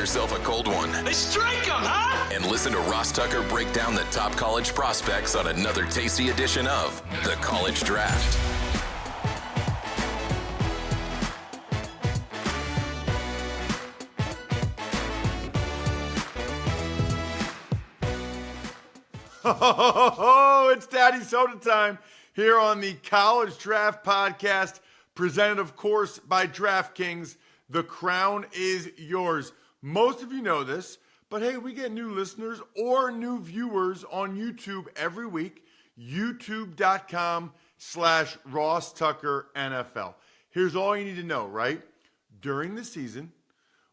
yourself a cold one. They strike 'em, huh? And listen to Ross Tucker break down the top college prospects on another tasty edition of The College Draft. Oh, it's Daddy Soda time here on the College Draft Podcast, presented, of course, by DraftKings. The crown is yours. Most of you know this, but hey, we get new listeners or new viewers on YouTube every week. YouTube.com/Ross Tucker NFL. Here's all you need to know, right? During the season,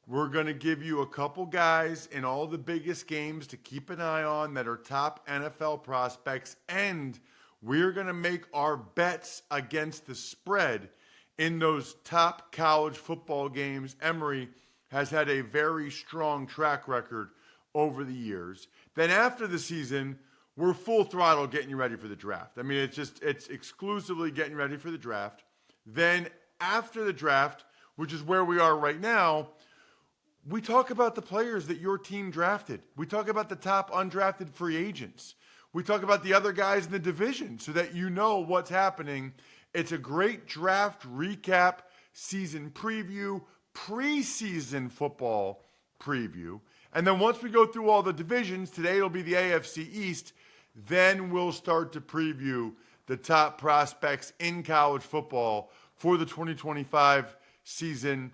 we're going to give you a couple guys in all the biggest games to keep an eye on that are top NFL prospects, and we're going to make our bets against the spread in those top college football games. Emory has had a very strong track record over the years. Then after the season, we're full throttle getting you ready for the draft. I mean, it's exclusively getting ready for the draft. Then after the draft, which is where we are right now, we talk about the players that your team drafted. We talk about the top undrafted free agents. We talk about the other guys in the division so that you know what's happening. It's a great draft recap, season preview, preseason football preview. And then once we go through all the divisions, today it'll be the AFC East, then we'll start to preview the top prospects in college football for the 2025 season,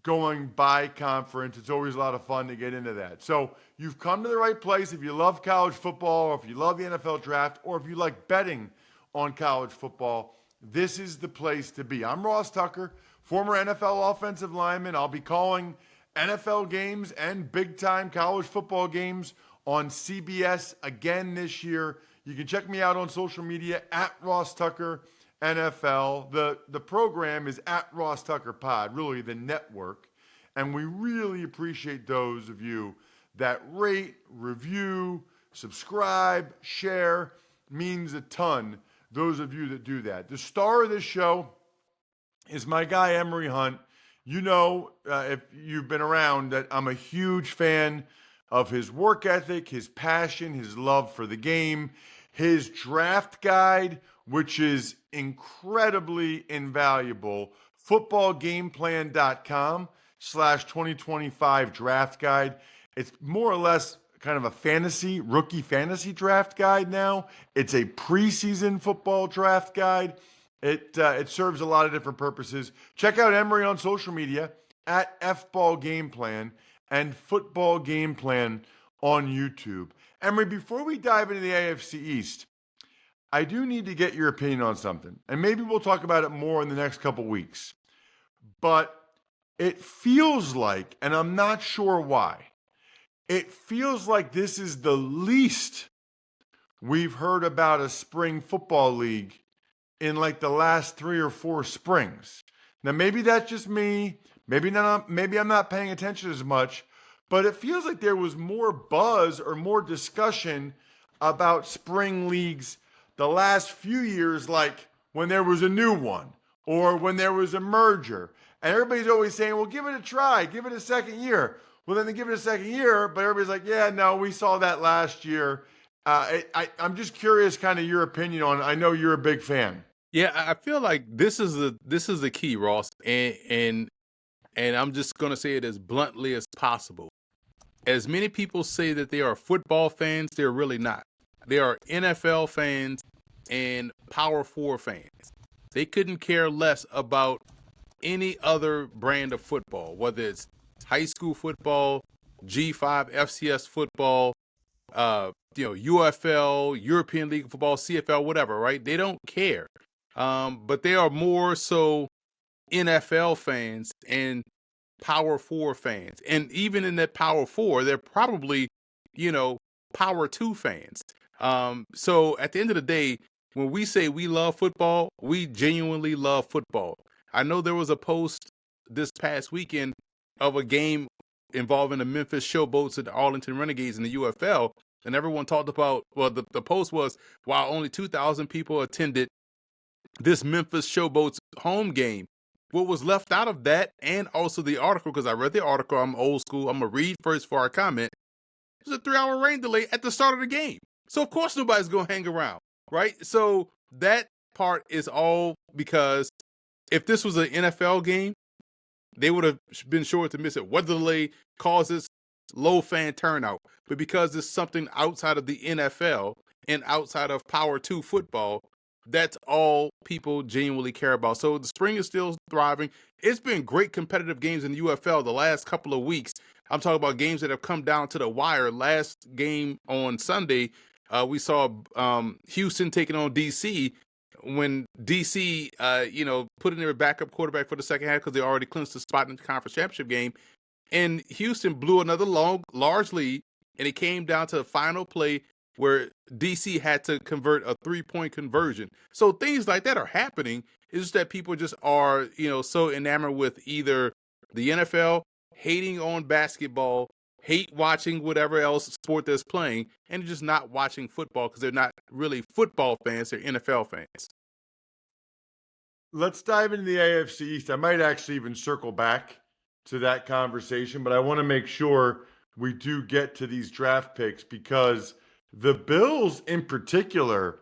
going by conference. It's always a lot of fun to get into that. So you've come to the right place if you love college football, or if you love the NFL draft, or if you like betting on college football. This is the place to be. I'm Ross Tucker, former NFL offensive lineman. I'll be calling NFL games and big-time college football games on CBS again this year. You can check me out on social media at Ross Tucker NFL. The program is at Ross Tucker Pod, really the network. And we really appreciate those of you that rate, review, subscribe, share. Means a ton, those of you that do that. The star of this show is my guy, Emory Hunt. You know, if you've been around, that I'm a huge fan of his work ethic, his passion, his love for the game, his draft guide, which is incredibly invaluable. Footballgameplan.com/2025 draft guide. It's more or less kind of a rookie fantasy draft guide now. It's a preseason football draft guide. It serves a lot of different purposes. Check out Emory on social media at FBallGamePlan and Football Game Plan on YouTube. Emory, before we dive into the AFC East, I do need to get your opinion on something, and maybe we'll talk about it more in the next couple weeks. But it feels like, and I'm not sure why, it feels like this is the least we've heard about a spring football league in like the last 3 or 4 springs. Now, maybe that's just me. Maybe I'm not paying attention as much, but it feels like there was more buzz or more discussion about spring leagues the last few years, like when there was a new one or when there was a merger. And everybody's always saying, well, give it a try, give it a second year. Well, then they give it a second year, but everybody's like, yeah, no, we saw that last year. I'm just curious kind of your opinion on it. I know you're a big fan. Yeah, I feel like this is the key, Ross, and I'm just going to say it as bluntly as possible. As many people say that they are football fans, they're really not. They are NFL fans and Power 4 fans. They couldn't care less about any other brand of football, whether it's high school football, G5, FCS football, UFL, European League of Football, CFL, whatever, right? They don't care. But they are more so NFL fans and Power 4 fans. And even in that Power 4, they're probably, Power 2 fans. So at the end of the day, when we say we love football, we genuinely love football. I know there was a post this past weekend of a game involving the Memphis Showboats and the Arlington Renegades in the UFL, and everyone talked about, the post was, while only 2,000 people attended this Memphis Showboats home game, what was left out of that, and also the article, because I read the article, I'm old school, I'm going to read first before I comment. There's a 3-hour rain delay at the start of the game. So, of course, nobody's going to hang around, right? So, that part is all because if this was an NFL game, they would have been sure to miss it. Weather delay causes low fan turnout. But because it's something outside of the NFL and outside of Power 2 football, that's all people genuinely care about. So the spring is still thriving. It's been great competitive games in the UFL the last couple of weeks. I'm talking about games that have come down to the wire. Last game on Sunday, we saw Houston taking on DC. When DC, put in their backup quarterback for the second half because they already clinched the spot in the conference championship game. And Houston blew another large lead, and it came down to the final play where DC had to convert a 3-point conversion. So things like that are happening. It's just that people just are, so enamored with either the NFL, hating on basketball, hate watching whatever else sport that's playing, and just not watching football because they're not really football fans, they're NFL fans. Let's dive into the AFC East. I might actually even circle back to that conversation, but I want to make sure we do get to these draft picks because the Bills in particular,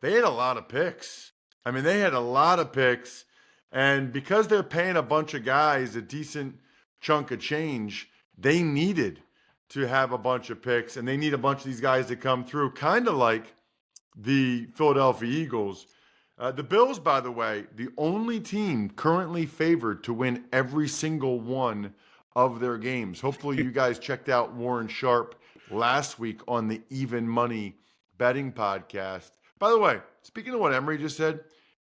they had a lot of picks. I mean, they had a lot of picks, and because they're paying a bunch of guys a decent chunk of change, they needed to have a bunch of picks, and they need a bunch of these guys to come through, kind of like the Philadelphia Eagles. The Bills, by the way, the only team currently favored to win every single one of their games. Hopefully you guys checked out Warren Sharp last week on the Even Money Betting Podcast. By the way, speaking of what Emory just said,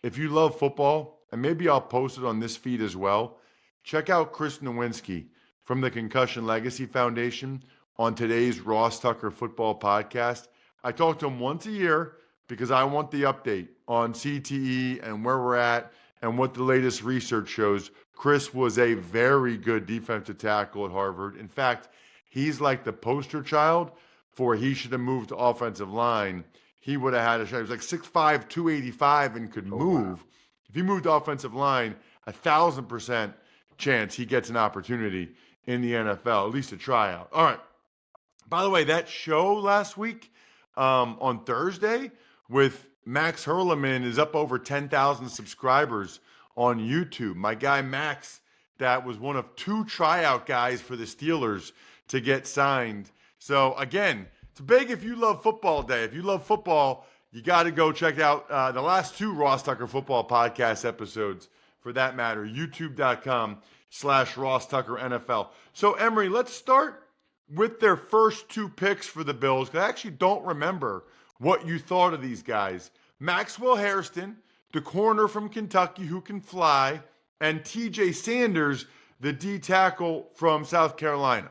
if you love football, and maybe I'll post it on this feed as well, check out Chris Nowinski from the Concussion Legacy Foundation on today's Ross Tucker Football Podcast. I talk to him once a year because I want the update on CTE and where we're at and what the latest research shows. Chris was a very good defensive tackle at Harvard. In fact, he's like the poster child for he should have moved to offensive line. He would have had a shot. He was like 6'5", 285 and could move. Wow. If he moved to offensive line, 1,000% chance he gets an opportunity in the NFL, at least a tryout. All right. By the way, that show last week on Thursday with Max Hurleman is up over 10,000 subscribers on YouTube. My guy Max, that was one of 2 tryout guys for the Steelers to get signed. So again, it's big if you love football day. If you love football, you got to go check out the last 2 Ross Tucker Football Podcast episodes for that matter, youtube.com/Ross Tucker NFL. So Emory, let's start with their first 2 picks for the Bills, because I actually don't remember what you thought of these guys. Maxwell Hairston, the corner from Kentucky who can fly, and TJ Sanders, the D tackle from South Carolina.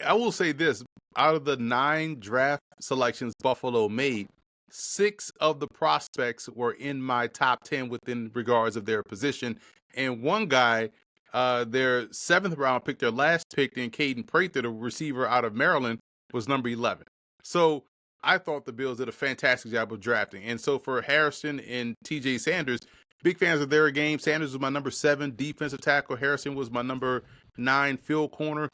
I will say this, out of the 9 draft selections Buffalo made, 6 of the prospects were in my top 10 within regards of their position. And one guy, their 7th round pick, their last pick, in Caden Prather, the receiver out of Maryland, was number 11. So I thought the Bills did a fantastic job of drafting. And so for Harrison and TJ Sanders, big fans of their game. Sanders was my number 7 defensive tackle. Harrison was my number 9 field corner,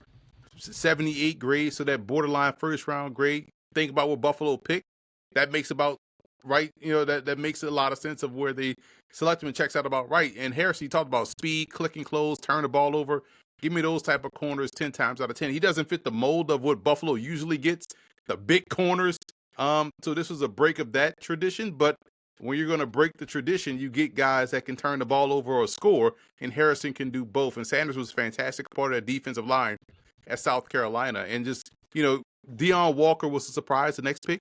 78 grade. So that borderline first round grade. Think about what Buffalo picked. That makes about right. That makes a lot of sense of where they select him and checks out about right. And Harrison, he talked about speed, clicking close, turn the ball over. Give me those type of corners 10 times out of 10. He doesn't fit the mold of what Buffalo usually gets, the big corners. So this was a break of that tradition, but when you're going to break the tradition, you get guys that can turn the ball over or score, and Harrison can do both. And Sanders was a fantastic part of that defensive line at South Carolina. And just, Deion Walker was a surprise, the next pick,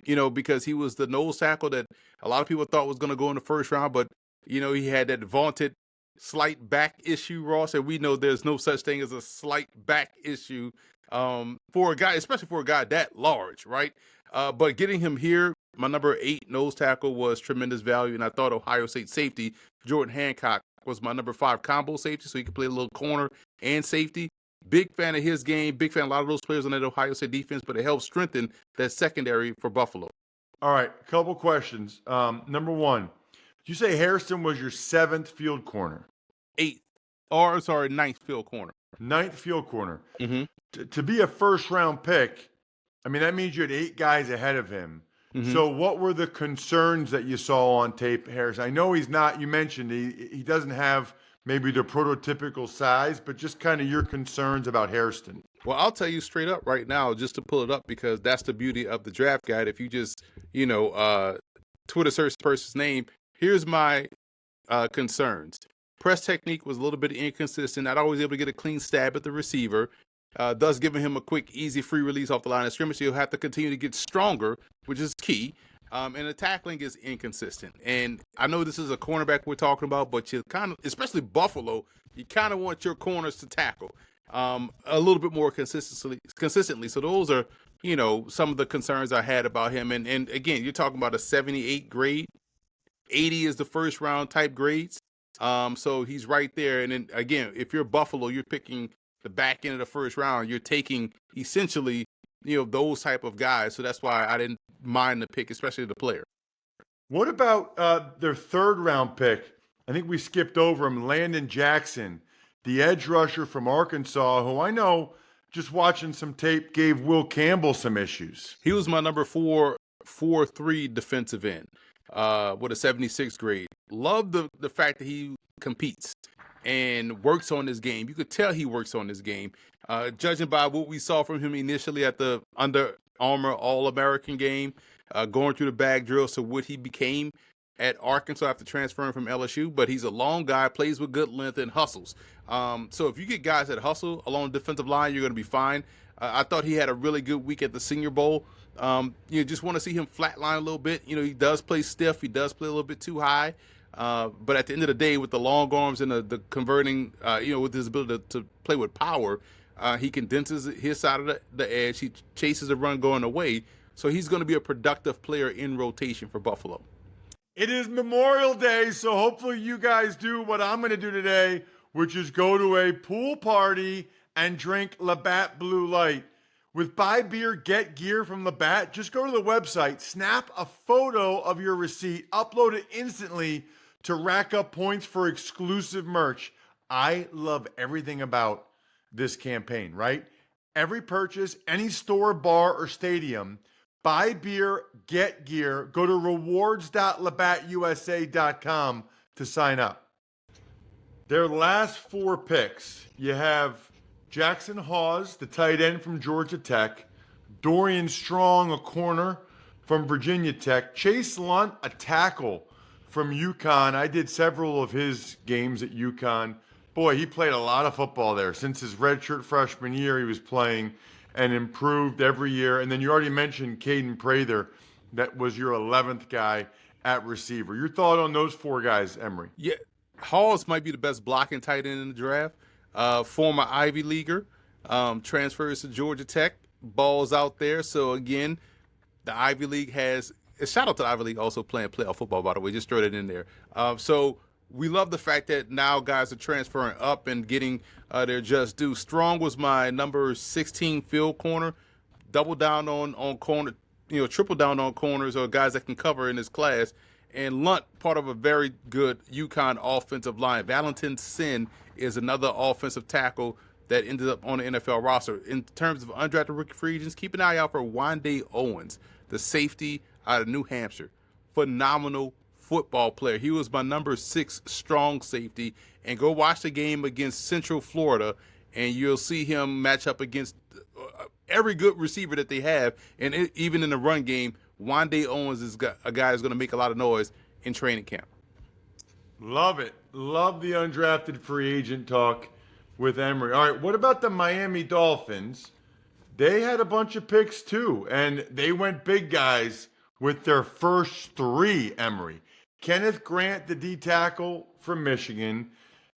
because he was the nose tackle that a lot of people thought was going to go in the first round, but, he had that vaunted slight back issue, Ross, and we know there's no such thing as a slight back issue for a guy, especially for a guy that large, right? But getting him here, my number 8 nose tackle was tremendous value, and I thought Ohio State safety Jordan Hancock was my number 5 combo safety, so he could play a little corner and safety. Big fan of his game, big fan of a lot of those players on that Ohio State defense, but it helped strengthen that secondary for Buffalo. All right, a couple questions. Number 1, did you say Harrison was your 7th field corner? ninth field corner. Ninth field corner. Mm-hmm. To be a first-round pick, I mean, that means you had 8 guys ahead of him. Mm-hmm. So what were the concerns that you saw on tape, Harris? I know he's not, you mentioned he doesn't have maybe the prototypical size, but just kind of your concerns about Hairston. Well, I'll tell you straight up right now, just to pull it up, because that's the beauty of the draft guide. If you just, Twitter search the person's name, here's my concerns. Press technique was a little bit inconsistent, not always able to get a clean stab at the receiver, thus giving him a quick, easy, free release off the line of scrimmage. So he'll have to continue to get stronger, which is key. And the tackling is inconsistent. And I know this is a cornerback we're talking about, but you kind of, especially Buffalo, you kind of want your corners to tackle a little bit more consistently. So those are, some of the concerns I had about him. And again, you're talking about a 78 grade. 80 is the first round type grades. So he's right there. And then again, if you're Buffalo, you're picking the back end of the first round. You're taking essentially, those type of guys. So that's why I didn't mind the pick, especially the player. What about their third round pick? I think we skipped over him, Landon Jackson, the edge rusher from Arkansas, who I know, just watching some tape, gave Will Campbell some issues. He was my number 4.3 defensive end with a 76 grade. Love the fact that he competes and works on his game. You could tell he works on his game. Judging by what we saw from him initially at the Under Armour All-American game, going through the bag drills to what he became at Arkansas after transferring from LSU. But he's a long guy, plays with good length, and hustles. So if you get guys that hustle along the defensive line, you're going to be fine. I thought he had a really good week at the Senior Bowl. You just want to see him flatline a little bit. He does play stiff. He does play a little bit too high. But at the end of the day, with the long arms and the converting, with his ability to play with power, he condenses his side of the edge. He chases the run going away. So he's going to be a productive player in rotation for Buffalo. It is Memorial Day, so hopefully you guys do what I'm going to do today, which is go to a pool party and drink Labatt Blue Light. With Buy Beer, Get Gear from Labatt, just go to the website, snap a photo of your receipt, upload it instantly to rack up points for exclusive merch. I love everything about this campaign, right? Every purchase, any store, bar, or stadium, Buy Beer, Get Gear, go to rewards.labattusa.com to sign up. Their last 4 picks, you have Jackson Hawes, the tight end from Georgia Tech, Dorian Strong, a corner from Virginia Tech, Chase Lunt, a tackle from UConn. I did several of his games at UConn. Boy, he played a lot of football there. Since his redshirt freshman year, he was playing and improved every year. And then you already mentioned Caden Prather. That was your 11th guy at receiver. Your thought on those 4 guys, Emory? Yeah, Hawes might be the best blocking tight end in the draft. Former Ivy Leaguer, transfers to Georgia Tech, balls out there. So again, the Ivy League has a shout out to the Ivy League also playing playoff football, by the way, just throw that in there. So we love the fact that now guys are transferring up and getting their just due. Strong was my number 16 field corner, double down on corner, triple down on corners or guys that can cover in his class. And Lunt, part of a very good UConn offensive line. Valentin Sin is another offensive tackle that ended up on the NFL roster. In terms of undrafted rookie free agents, keep an eye out for Wande Owens, the safety out of New Hampshire. Phenomenal football player. He was my number 6 strong safety. And go watch the game against Central Florida, and you'll see him match up against every good receiver that they have. And even in the run game, Wande Owens is a guy who's going to make a lot of noise in training camp. Love it. Love the undrafted free agent talk with Emory. All right, what about the Miami Dolphins? They had a bunch of picks too, and they went big guys with their first 3, Emory. Kenneth Grant, the D tackle from Michigan,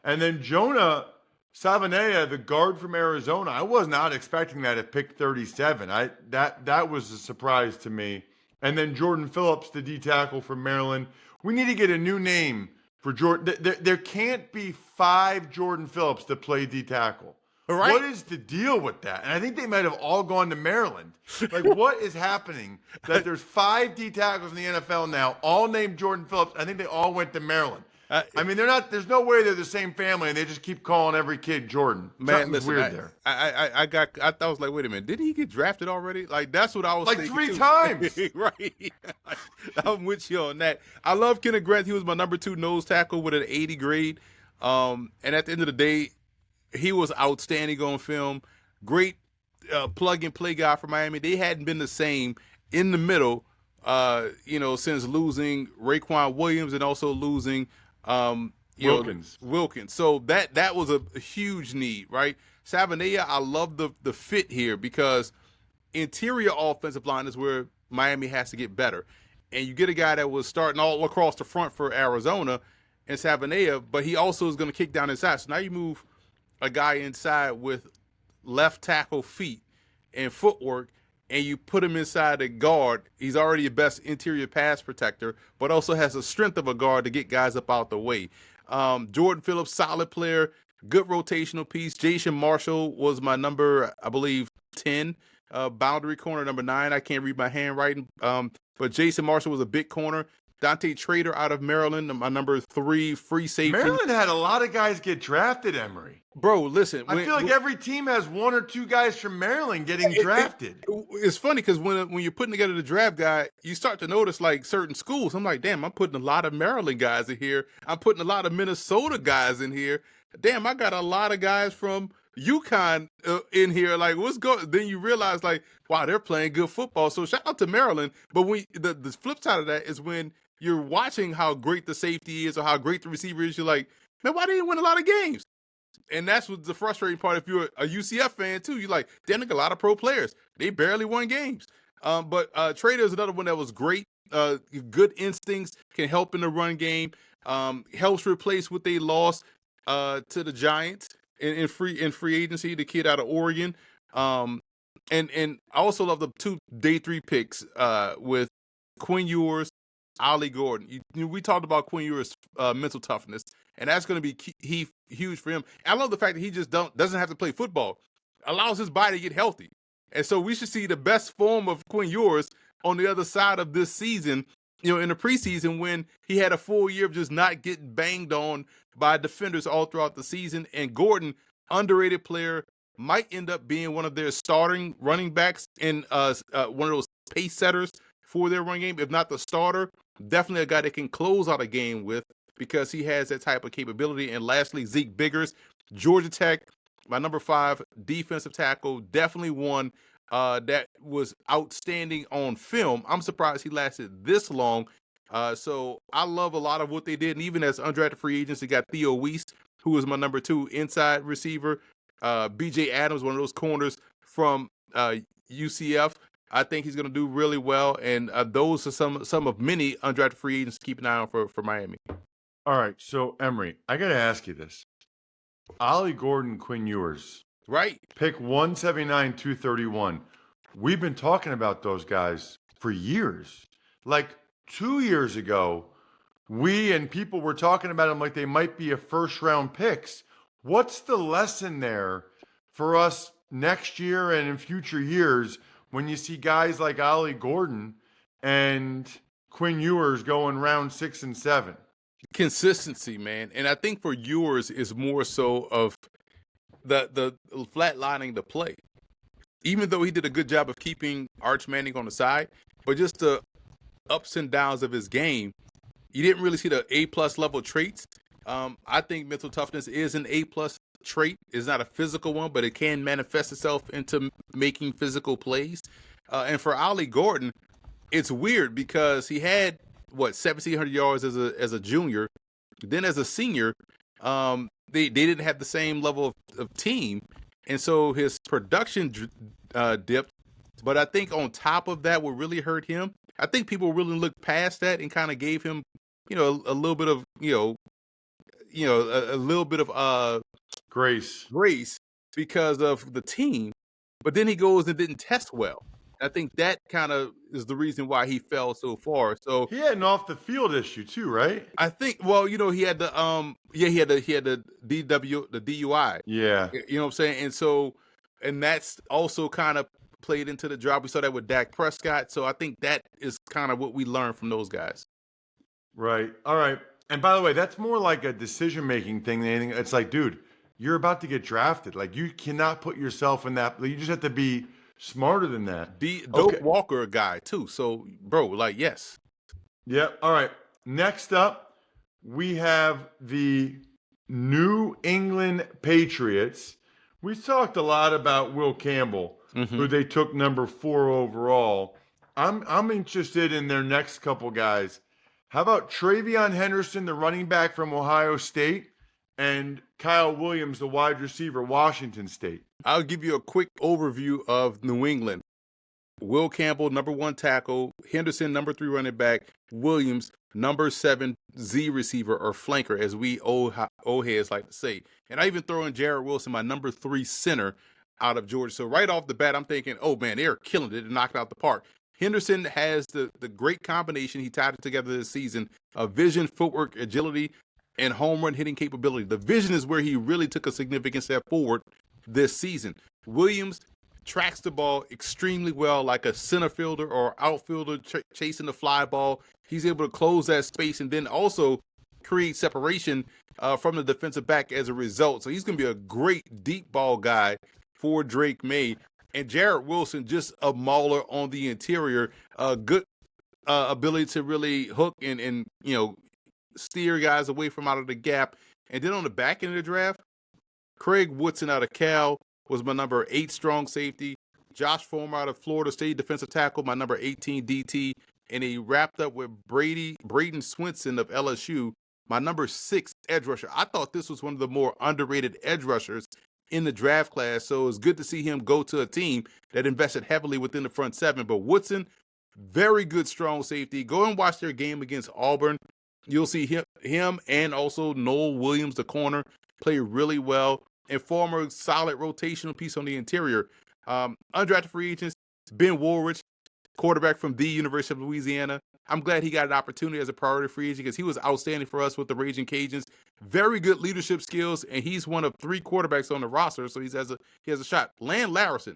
and then Jonah Savanea, the guard from Arizona. I was not expecting that at pick 37. That was a surprise to me. And then Jordan Phillips, the D tackle from Maryland. We need to get a new name for Jordan. There can't be 5 Jordan Phillips that play D tackle. All right. What is the deal with that? And I think they might have all gone to Maryland. Like, what is happening that there's 5 D tackles in the NFL now, all named Jordan Phillips? I think they all went to Maryland. I mean, they're not. There's no way they're the same family, and they just keep calling every kid Jordan. Man, Something's listen, weird there. I thought I was like, wait a minute, did he get drafted already? Like that's what I was Like thinking 3 too. times. Right. I'm with you on that. I love Kenneth Grant. He was my number 2 nose tackle with an 80 grade. And at the end of the day, he was outstanding on film. Great plug and play guy for Miami. They hadn't been the same in the middle, since losing Raekwon Williams and also losing Wilkins. So that was a huge need, right? Sabanea, I love the fit here because interior offensive line is where Miami has to get better. And you get a guy that was starting all across the front for Arizona and Sabanea, but he also is going to kick down inside. So now you move a guy inside with left tackle feet and footwork, and you put him inside a guard. He's already your best interior pass protector, but also has the strength of a guard to get guys up out the way. Jordan Phillips, solid player, good rotational piece. Jason Marshall was my number, I believe, 10, boundary corner, number 9. I can't read my handwriting, but Jason Marshall was a big corner. Dante Trader out of Maryland, my number 3, free safety. Maryland had a lot of guys get drafted, Emory. Bro, listen. I feel like every team has 1 or 2 guys from Maryland getting drafted. It's funny because when you're putting together the draft guide, you start to notice like certain schools. I'm like, damn, I'm putting a lot of Maryland guys in here. I'm putting a lot of Minnesota guys in here. Damn, I got a lot of guys from UConn in here. Like, what's going? Then you realize, like, wow, they're playing good football. So shout out to Maryland. But when the flip side of that is when you're watching how great the safety is or how great the receiver is, you're like, man, why didn't you win a lot of games? And that's what the frustrating part. If you're a UCF fan too, you're like, damn, a lot of pro players. They barely won games. But Trader is another one that was great. Good instincts, can help in the run game. Helps replace what they lost to the Giants in free agency. The kid out of Oregon. And I also love the 2 day 3 picks with Quinn Ewers, Ollie Gordon. We talked about Quinn Ewers' mental toughness, and that's going to be huge for him. I love the fact that he just doesn't have to play football, allows his body to get healthy, and so we should see the best form of Quinn Ewers on the other side of this season. In the preseason when he had a full year of just not getting banged on by defenders all throughout the season. And Gordon, underrated player, might end up being one of their starting running backs and one of those pace setters for their run game, if not the starter. Definitely a guy that can close out a game with because he has that type of capability. And lastly, Zeke Biggers, Georgia Tech, my number 5 defensive tackle, definitely one that was outstanding on film. I'm surprised he lasted this long. So I love a lot of what they did. And even as undrafted free agents, they got Theo Weiss, who was my number 2 inside receiver. BJ Adams, one of those corners from UCF. I think he's going to do really well, and those are some of many undrafted free agents to keep an eye on for Miami. All right, so Emory, I got to ask you this: Ollie Gordon, Quinn Ewers, right? Pick 179, 231. We've been talking about those guys for years. Like 2 years ago, we and people were talking about them like they might be a first-round picks. What's the lesson there for us next year and in future years when you see guys like Ollie Gordon and Quinn Ewers going round 6 and 7? Consistency, man. And I think for Ewers is more so of the flatlining the play. Even though he did a good job of keeping Arch Manning on the side, but just the ups and downs of his game, you didn't really see the A+ level traits. I think mental toughness is an A+ trait. It's not a physical one, but it can manifest itself into making physical plays. And for Ollie Gordon, it's weird because he had 1,700 yards as a junior. Then as a senior, they didn't have the same level of team, and so his production dipped. But I think on top of that, what really hurt him, I think people really looked past that and kind of gave him, a little bit of, a little bit of grace because of the team. But then he goes and didn't test well. I think that kind of is the reason why he fell so far. So he had an off the field issue too, right? I think. Well, he had the he had the DUI. Yeah, you know what I'm saying. And so, and that's also kind of played into the drop. We saw that with Dak Prescott. So I think that is kind of what we learned from those guys. Right. All right. And by the way, that's more like a decision-making thing than anything. It's like, dude, you're about to get drafted. Like, you cannot put yourself in that. You just have to be smarter than that. Dope Walker guy too. So, bro, like, yes. Yep. All right. Next up, we have the New England Patriots. We talked a lot about Will Campbell, who they took number 4 overall. I'm interested in their next couple guys. How about Travion Henderson, the running back from Ohio State, and Kyle Williams, the wide receiver, Washington State? I'll give you a quick overview of New England. Will Campbell, number 1 tackle. Henderson, number 3 running back. Williams, number 7 Z receiver or flanker, as we old heads like to say. And I even throw in Jarrett Wilson, my number 3 center out of Georgia. So right off the bat, I'm thinking, oh man, they're killing it and knocking out the park. Henderson has the great combination. He tied it together this season of vision, footwork, agility, and home run hitting capability. The vision is where he really took a significant step forward this season. Williams tracks the ball extremely well, like a center fielder or outfielder chasing the fly ball. He's able to close that space and then also create separation from the defensive back as a result. So he's going to be a great deep ball guy for Drake May. And Jarrett Wilson, just a mauler on the interior, good ability to really hook and steer guys away from out of the gap. And then on the back end of the draft, Craig Woodson out of Cal was my number 8 strong safety. Josh Former out of Florida State, defensive tackle, my number 18 DT. And he wrapped up with Braden Swinson of LSU, my number 6 edge rusher. I thought this was one of the more underrated edge rushers in the draft class, so it's good to see him go to a team that invested heavily within the front 7. But Woodson, very good strong safety. Go and watch their game against Auburn. You'll see him and also Noel Williams, the corner, play really well. And Former, solid rotational piece on the interior. Undrafted free agents, Ben Woolridge, quarterback from the University of Louisiana. I'm glad he got an opportunity as a priority free agent because he was outstanding for us with the Raging Cajuns. Very good leadership skills, and he's one of 3 quarterbacks on the roster, so he has a shot. Land Larison,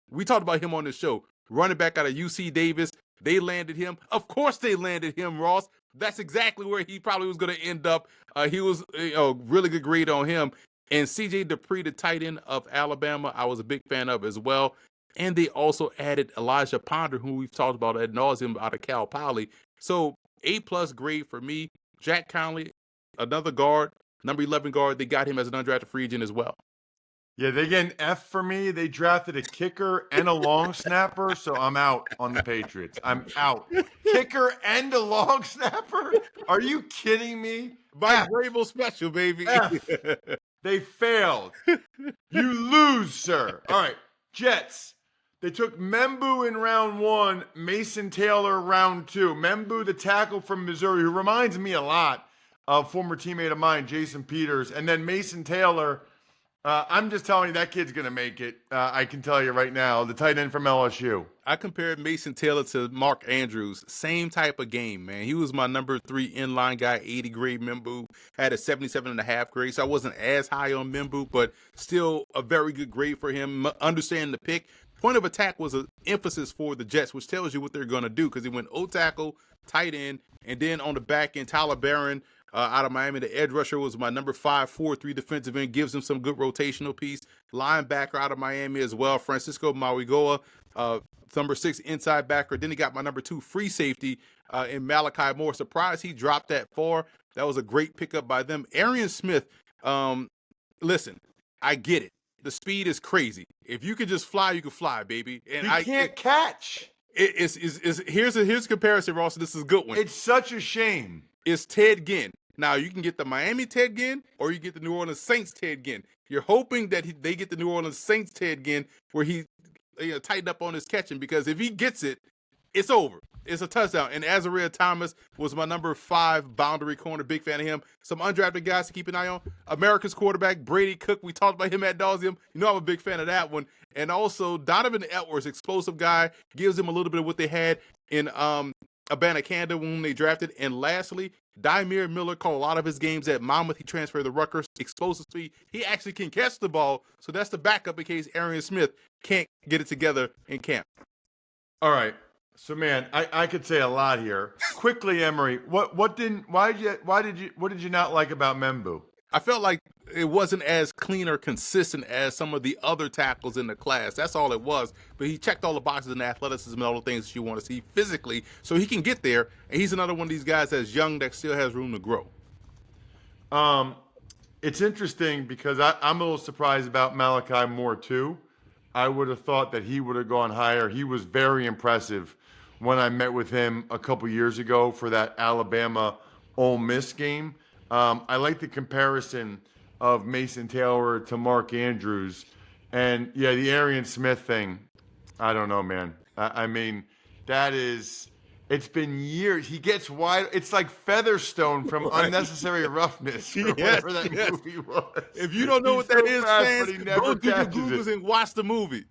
we talked about him on this show. Running back out of UC Davis, they landed him. Of course they landed him, Ross. That's exactly where he probably was going to end up. He was really good grade on him. And C.J. Dupree, the tight end of Alabama, I was a big fan of as well. And they also added Elijah Ponder, who we've talked about ad nauseum out of Cal Poly. So A+ grade for me. Jack Conley, another guard, number 11 guard. They got him as an undrafted free agent as well. Yeah, they get an F for me. They drafted a kicker and a long snapper, so I'm out on the Patriots. I'm out. Kicker and a long snapper? Are you kidding me? By Grable special, baby. F. They failed. You lose, sir. All right, Jets. They took Membu in round 1, Mason Taylor round 2. Membu, the tackle from Missouri, who reminds me a lot of former teammate of mine, Jason Peters. And then Mason Taylor, I'm just telling you that kid's going to make it. I can tell you right now, the tight end from LSU. I compared Mason Taylor to Mark Andrews. Same type of game, man. He was my number 3 inline guy, 80 grade Membu. Had a 77.5 grade, so I wasn't as high on Membu, but still a very good grade for him. Understanding the pick. Point of attack was an emphasis for the Jets, which tells you what they're going to do because he went O-tackle, tight end, and then on the back end, Tyler Barron out of Miami, the edge rusher, was my number 5, 4-3 defensive end, gives him some good rotational piece. Linebacker out of Miami as well, Francisco Mauigoa, number 6 inside backer. Then he got my number 2 free safety in Malachi Moore. Surprised he dropped that far. That was a great pickup by them. Arian Smith, listen, I get it. The speed is crazy. If you can just fly, you can fly, baby. And he can't catch. Here's a comparison, Ross. This is a good one. It's such a shame. It's Ted Ginn. Now, you can get the Miami Ted Ginn or you get the New Orleans Saints Ted Ginn. You're hoping that they get the New Orleans Saints Ted Ginn where he tightened up on his catching, because if he gets it, it's over. It's a touchdown. And Azariah Thomas was my number 5 boundary corner. Big fan of him. Some undrafted guys to keep an eye on. America's quarterback, Brady Cook. We talked about him ad nauseum. You know I'm a big fan of that one. And also Donovan Edwards, explosive guy, gives them a little bit of what they had in Abanikanda when they drafted. And lastly, Dymere Miller called a lot of his games at Monmouth. He transferred to Rutgers. Explosive speed. He actually can catch the ball. So that's the backup in case Arian Smith can't get it together in camp. All right. So man, I could say a lot here. Quickly, Emory, what did you not like about Membu? I felt like it wasn't as clean or consistent as some of the other tackles in the class. That's all it was. But he checked all the boxes in athleticism and all the things that you want to see physically, so he can get there. And he's another one of these guys that's young that still has room to grow. It's interesting because I'm a little surprised about Malachi Moore too. I would have thought that he would have gone higher. He was very impressive when I met with him a couple years ago for that Alabama Ole Miss game. I like the comparison of Mason Taylor to Mark Andrews. And yeah, the Arian Smith thing, I don't know, man. I mean, it's been years. He gets wide. It's like Featherstone from Unnecessary Roughness, or whatever that movie was. If you don't know what that is, fans, go do your Googles and watch the movie.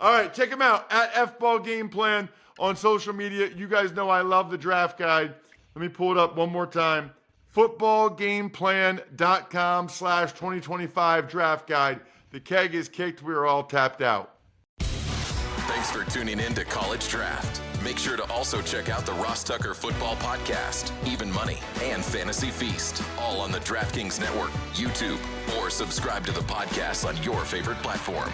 All right, check him out at FBall Game Plan on social media. You guys know I love the draft guide. Let me pull it up one more time. footballgameplan.com/2025 draft guide. The keg is kicked. We are all tapped out. Thanks for tuning in to College Draft. Make sure to also check out the Ross Tucker Football Podcast, Even Money, and Fantasy Feast, all on the DraftKings Network, YouTube, or subscribe to the podcast on your favorite platform.